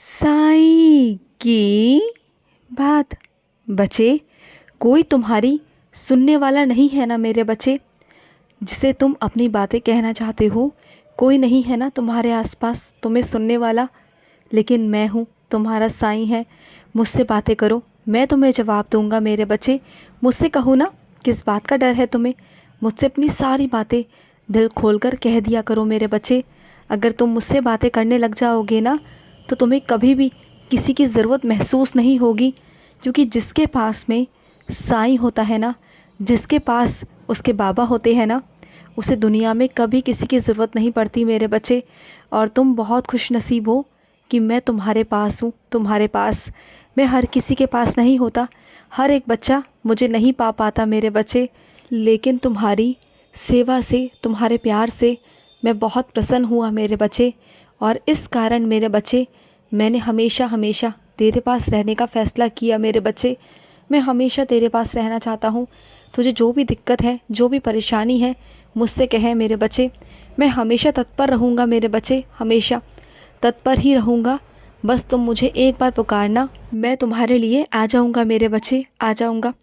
साईं की बात। बच्चे, कोई तुम्हारी सुनने वाला नहीं है ना मेरे बच्चे, जिसे तुम अपनी बातें कहना चाहते हो। कोई नहीं है ना तुम्हारे आसपास तुम्हें सुनने वाला, लेकिन मैं हूँ, तुम्हारा साईं है। मुझसे बातें करो, मैं तुम्हें जवाब दूंगा मेरे बच्चे। मुझसे कहो ना, किस बात का डर है तुम्हें। मुझसे अपनी सारी बातें दिल खोलकर कह दिया करो मेरे बच्चे। अगर तुम मुझसे बातें करने लग जाओगे ना, तो तुम्हें कभी भी किसी की ज़रूरत महसूस नहीं होगी, क्योंकि जिसके पास में साईं होता है ना, जिसके पास उसके बाबा होते हैं ना, उसे दुनिया में कभी किसी की ज़रूरत नहीं पड़ती मेरे बच्चे। और तुम बहुत खुशनसीब हो कि मैं तुम्हारे पास हूँ। तुम्हारे पास मैं हर किसी के पास नहीं होता, हर एक बच्चा मुझे नहीं पा पाता मेरे बच्चे, लेकिन तुम्हारी सेवा से, तुम्हारे प्यार से मैं बहुत प्रसन्न हुआ मेरे बच्चे। और इस कारण मेरे बच्चे, मैंने हमेशा हमेशा तेरे पास रहने का फ़ैसला किया मेरे बच्चे। मैं हमेशा तेरे पास रहना चाहता हूँ। तुझे जो भी दिक्कत है, जो भी परेशानी है, मुझसे कहे मेरे बच्चे। मैं हमेशा तत्पर रहूँगा मेरे बच्चे, हमेशा तत्पर ही रहूँगा। बस तुम मुझे एक बार पुकारना, मैं तुम्हारे लिए आ जाऊँगा मेरे बच्चे, आ जाऊँगा।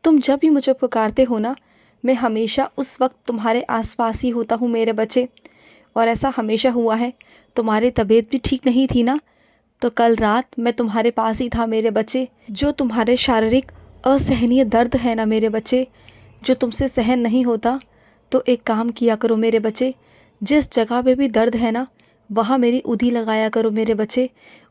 तुम जब भी मुझे पुकारते हो ना, मैं हमेशा उस वक्त तुम्हारे आसपास ही होता हूँ मेरे बच्चे। और ऐसा हमेशा हुआ है। तुम्हारी तबीयत भी ठीक नहीं थी ना, तो कल रात मैं तुम्हारे पास ही था मेरे बच्चे। जो तुम्हारे शारीरिक असहनीय दर्द है ना मेरे बच्चे, जो तुमसे सहन नहीं होता, तो एक काम किया करो मेरे बच्चे। जिस जगह पे भी दर्द है ना, वहाँ मेरी उदी लगाया करो मेरे बच्चे।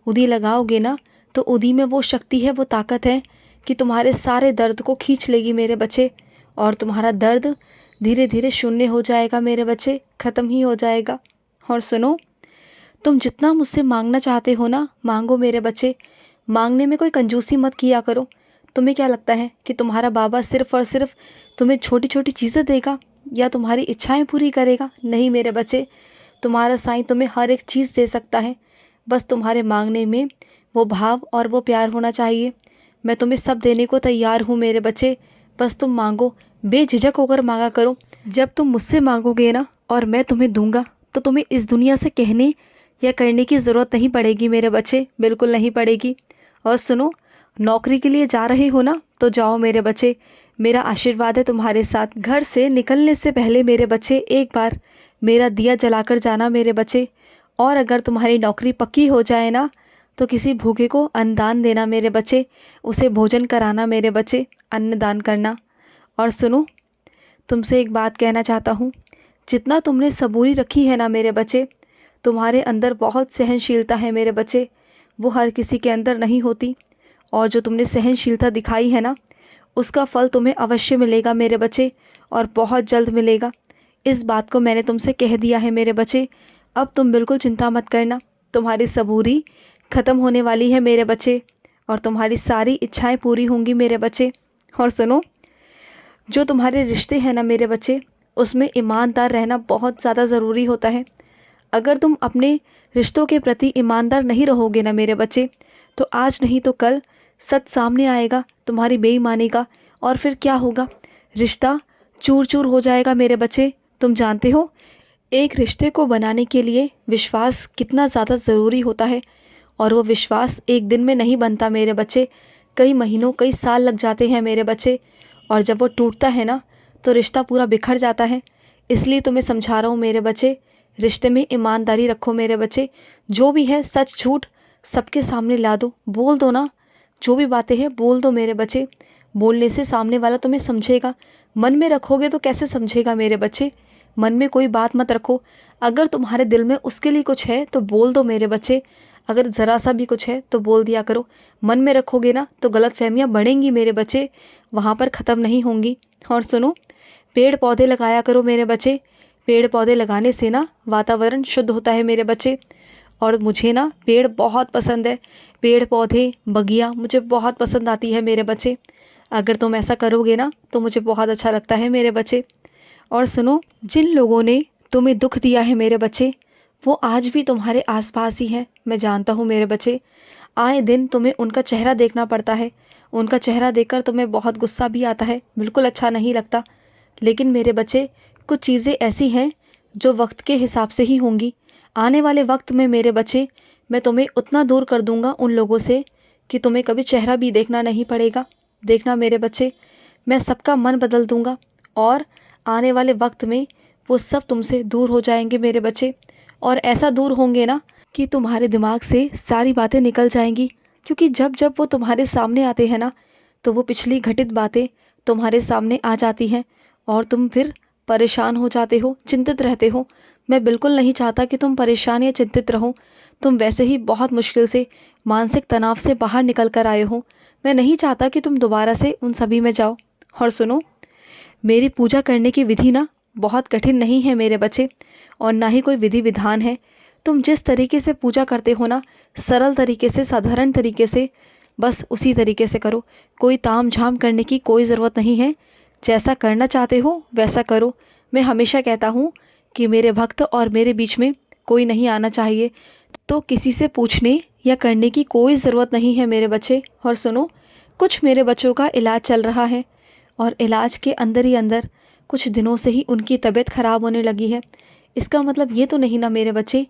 उदी लगाओगे ना, तो उदी में वो शक्ति है, वो ताकत है कि तुम्हारे सारे दर्द को खींच लेगी मेरे बच्चे। और तुम्हारा दर्द धीरे धीरे शून्य हो जाएगा मेरे बच्चे, ख़त्म ही हो जाएगा। और सुनो, तुम जितना मुझसे मांगना चाहते हो ना, मांगो मेरे बच्चे। मांगने में कोई कंजूसी मत किया करो। तुम्हें क्या लगता है कि तुम्हारा बाबा सिर्फ़ और सिर्फ तुम्हें छोटी छोटी चीज़ें देगा या तुम्हारी इच्छाएं पूरी करेगा? नहीं मेरे बच्चे, तुम्हारा साईं तुम्हें हर एक चीज़ दे सकता है। बस तुम्हारे मांगने में वो भाव और वो प्यार होना चाहिए। मैं तुम्हें सब देने को तैयार हूँ मेरे बच्चे। बस तुम मांगो, बेझिझक होकर मांगा करो। जब तुम मुझसे मांगोगे ना और मैं तुम्हें दूंगा, तो तुम्हें इस दुनिया से कहने या करने की ज़रूरत नहीं पड़ेगी मेरे बच्चे, बिल्कुल नहीं पड़ेगी। और सुनो, नौकरी के लिए जा रहे हो ना, तो जाओ मेरे बच्चे। मेरा आशीर्वाद है तुम्हारे साथ। घर से निकलने से पहले मेरे बच्चे एक बार मेरा दिया जलाकर जाना मेरे बच्चे। और अगर तुम्हारी नौकरी पक्की हो जाए ना, तो किसी भूखे को अन्नदान देना मेरे बच्चे, उसे भोजन कराना मेरे बच्चे, अन्नदान करना। और सुनो, तुमसे एक बात कहना चाहता हूँ। जितना तुमने सबूरी रखी है ना मेरे बच्चे, तुम्हारे अंदर बहुत सहनशीलता है मेरे बच्चे, वो हर किसी के अंदर नहीं होती। और जो तुमने सहनशीलता दिखाई है ना, उसका फल तुम्हें अवश्य मिलेगा मेरे बच्चे, और बहुत जल्द मिलेगा। इस बात को मैंने तुमसे कह दिया है मेरे बच्चे। अब तुम बिल्कुल चिंता मत करना, तुम्हारी सबूरी ख़त्म होने वाली है मेरे बच्चे, और तुम्हारी सारी इच्छाएं पूरी होंगी मेरे बच्चे। और सुनो, जो तुम्हारे रिश्ते हैं ना मेरे बच्चे, उसमें ईमानदार रहना बहुत ज़्यादा ज़रूरी होता है। अगर तुम अपने रिश्तों के प्रति ईमानदार नहीं रहोगे ना मेरे बच्चे, तो आज नहीं तो कल सच सामने आएगा तुम्हारी बेईमानी का, और फिर क्या होगा? रिश्ता चूर चूर हो जाएगा मेरे बच्चे। तुम जानते हो, एक रिश्ते को बनाने के लिए विश्वास कितना ज़्यादा ज़रूरी होता है, और वो विश्वास एक दिन में नहीं बनता मेरे बच्चे, कई महीनों, कई साल लग जाते हैं मेरे बच्चे। और जब वो टूटता है ना, तो रिश्ता पूरा बिखर जाता है। इसलिए तुम्हें समझा रहा हूँ मेरे बच्चे, रिश्ते में ईमानदारी रखो मेरे बच्चे। जो भी है सच झूठ सबके सामने ला दो, बोल दो ना, जो भी बातें हैं बोल दो मेरे बच्चे। बोलने से सामने वाला तुम्हें समझेगा, मन में रखोगे तो कैसे समझेगा मेरे बच्चे। मन में कोई बात मत रखो। अगर तुम्हारे दिल में उसके लिए कुछ है तो बोल दो मेरे बच्चे। अगर ज़रा सा भी कुछ है तो बोल दिया करो। मन में रखोगे ना, तो गलतफहमियां बढ़ेंगी मेरे बच्चे, वहाँ पर ख़त्म नहीं होंगी। और सुनो, पेड़ पौधे लगाया करो मेरे बच्चे। पेड़ पौधे लगाने से ना वातावरण शुद्ध होता है मेरे बच्चे। और मुझे ना पेड़ बहुत पसंद है, पेड़ पौधे, बगिया मुझे बहुत पसंद आती है मेरे बच्चे। अगर तुम ऐसा करोगे ना, तो मुझे बहुत अच्छा लगता है मेरे बच्चे। और सुनो, जिन लोगों ने तुम्हें दुख दिया है मेरे बच्चे, वो आज भी तुम्हारे आसपास ही हैं, मैं जानता हूँ मेरे बच्चे। आए दिन तुम्हें उनका चेहरा देखना पड़ता है, उनका चेहरा देखकर तुम्हें बहुत गुस्सा भी आता है, बिल्कुल अच्छा नहीं लगता। लेकिन मेरे बच्चे, कुछ चीज़ें ऐसी हैं जो वक्त के हिसाब से ही होंगी। आने वाले वक्त में मेरे बच्चे, मैं तुम्हें उतना दूर कर दूंगा उन लोगों से कि तुम्हें कभी चेहरा भी देखना नहीं पड़ेगा। देखना मेरे बच्चे, मैं सबका मन बदल दूंगा और आने वाले वक्त में वो सब तुमसे दूर हो जाएंगे मेरे बच्चे। और ऐसा दूर होंगे ना कि तुम्हारे दिमाग से सारी बातें निकल जाएंगी, क्योंकि जब जब वो तुम्हारे सामने आते हैं ना तो वो पिछली घटित बातें तुम्हारे सामने आ जाती हैं और तुम फिर परेशान हो जाते हो, चिंतित रहते हो। मैं बिल्कुल नहीं चाहता कि तुम परेशान या चिंतित रहो। तुम वैसे ही बहुत मुश्किल से मानसिक तनाव से बाहर निकल कर आए हो। मैं नहीं चाहता कि तुम दोबारा से उन सभी में जाओ। और सुनो, मेरी पूजा करने की विधि ना बहुत कठिन नहीं है मेरे बच्चे, और ना ही कोई विधि विधान है। तुम जिस तरीके से पूजा करते हो ना, सरल तरीके से, साधारण तरीके से, बस उसी तरीके से करो। कोई ताम झाम करने की कोई ज़रूरत नहीं है। जैसा करना चाहते हो वैसा करो। मैं हमेशा कहता हूँ कि मेरे भक्त और मेरे बीच में कोई नहीं आना चाहिए, तो किसी से पूछने या करने की कोई ज़रूरत नहीं है मेरे बच्चे। और सुनो, कुछ मेरे बच्चों का इलाज चल रहा है और इलाज के अंदर ही अंदर कुछ दिनों से ही उनकी तबीयत ख़राब होने लगी है। इसका मतलब ये तो नहीं ना मेरे बच्चे,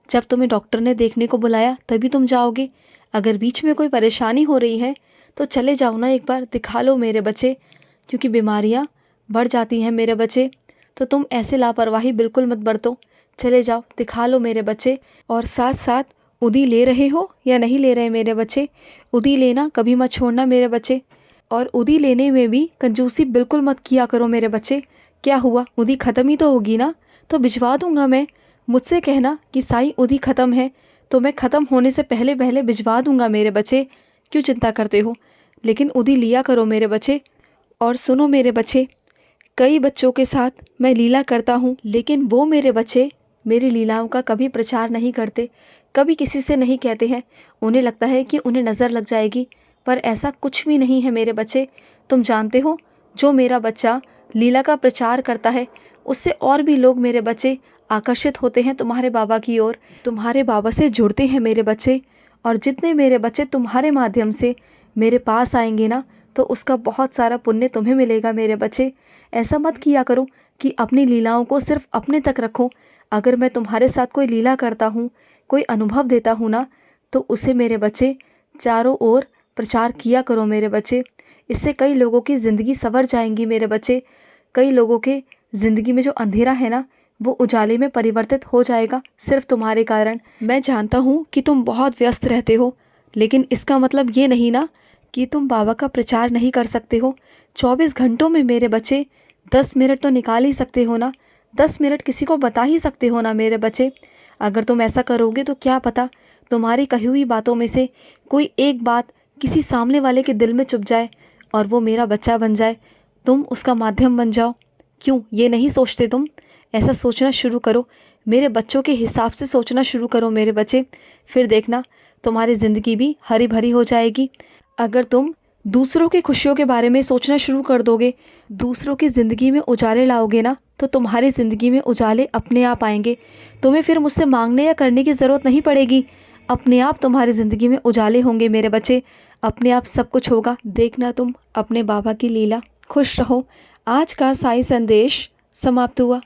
जब तुम्हें डॉक्टर ने देखने को बुलाया तभी तुम जाओगे। अगर बीच में कोई परेशानी हो रही है तो चले जाओ ना, एक बार दिखा लो मेरे बच्चे, क्योंकि बीमारियां बढ़ जाती हैं मेरे बच्चे। तो तुम ऐसे लापरवाही बिल्कुल मत बरतो। चले जाओ, दिखा लो मेरे बच्चे। और साथ साथ उदी ले रहे हो या नहीं ले रहे मेरे बच्चे? उदी लेना कभी मत छोड़ना मेरे बच्चे। और उदी लेने में भी कंजूसी बिल्कुल मत किया करो मेरे बच्चे। क्या हुआ, उदी ख़त्म ही तो होगी ना, तो भिजवा दूंगा मैं। मुझसे कहना कि साईं उदी ख़त्म है, तो मैं ख़त्म होने से पहले पहले भिजवा दूंगा मेरे बच्चे। क्यों चिंता करते हो? लेकिन उदी लिया करो मेरे बच्चे। और सुनो मेरे बच्चे, कई बच्चों के साथ मैं लीला करता हूँ, लेकिन वो मेरे बच्चे मेरी लीलाओं का कभी प्रचार नहीं करते, कभी किसी से नहीं कहते हैं। उन्हें लगता है कि उन्हें नज़र लग जाएगी, पर ऐसा कुछ भी नहीं है मेरे बच्चे। तुम जानते हो, जो मेरा बच्चा लीला का प्रचार करता है उससे और भी लोग मेरे बच्चे आकर्षित होते हैं तुम्हारे बाबा की ओर, तुम्हारे बाबा से जुड़ते हैं मेरे बच्चे। और जितने मेरे बच्चे तुम्हारे माध्यम से मेरे पास आएंगे ना, तो उसका बहुत सारा पुण्य तुम्हें मिलेगा मेरे बच्चे। ऐसा मत किया करो कि अपनी लीलाओं को सिर्फ अपने तक रखो। अगर मैं तुम्हारे साथ कोई लीला करता हूँ, कोई अनुभव देता हूँ ना, तो उसे मेरे बच्चे चारों ओर प्रचार किया करो मेरे बच्चे। इससे कई लोगों की ज़िंदगी संवर जाएंगी मेरे बच्चे। कई लोगों के ज़िंदगी में जो अंधेरा है ना, वो उजाले में परिवर्तित हो जाएगा सिर्फ तुम्हारे कारण। मैं जानता हूँ कि तुम बहुत व्यस्त रहते हो, लेकिन इसका मतलब ये नहीं ना कि तुम बाबा का प्रचार नहीं कर सकते हो। 24 घंटों में मेरे बच्चे 10 मिनट तो निकाल ही सकते हो ना। 10 मिनट किसी को बता ही सकते हो ना मेरे बच्चे। अगर तुम ऐसा करोगे तो क्या पता तुम्हारी कही हुई बातों में से कोई एक बात किसी सामने वाले के दिल में चुभ जाए और वो मेरा बच्चा बन जाए, तुम उसका माध्यम बन जाओ। क्यों ये नहीं सोचते तुम? ऐसा सोचना शुरू करो, मेरे बच्चों के हिसाब से सोचना शुरू करो मेरे बच्चे। फिर देखना तुम्हारी ज़िंदगी भी हरी भरी हो जाएगी। अगर तुम दूसरों की खुशियों के बारे में सोचना शुरू कर दोगे, दूसरों की ज़िंदगी में उजाले लाओगे ना, तो तुम्हारी ज़िंदगी में उजाले अपने आप आएंगे। तुम्हें फिर मुझसे मांगने या करने की ज़रूरत नहीं पड़ेगी। अपने आप तुम्हारी ज़िंदगी में उजाले होंगे मेरे बच्चे। अपने आप सब कुछ होगा। देखना तुम अपने बाबा की लीला। खुश रहो। आज का साई संदेश समाप्त हुआ।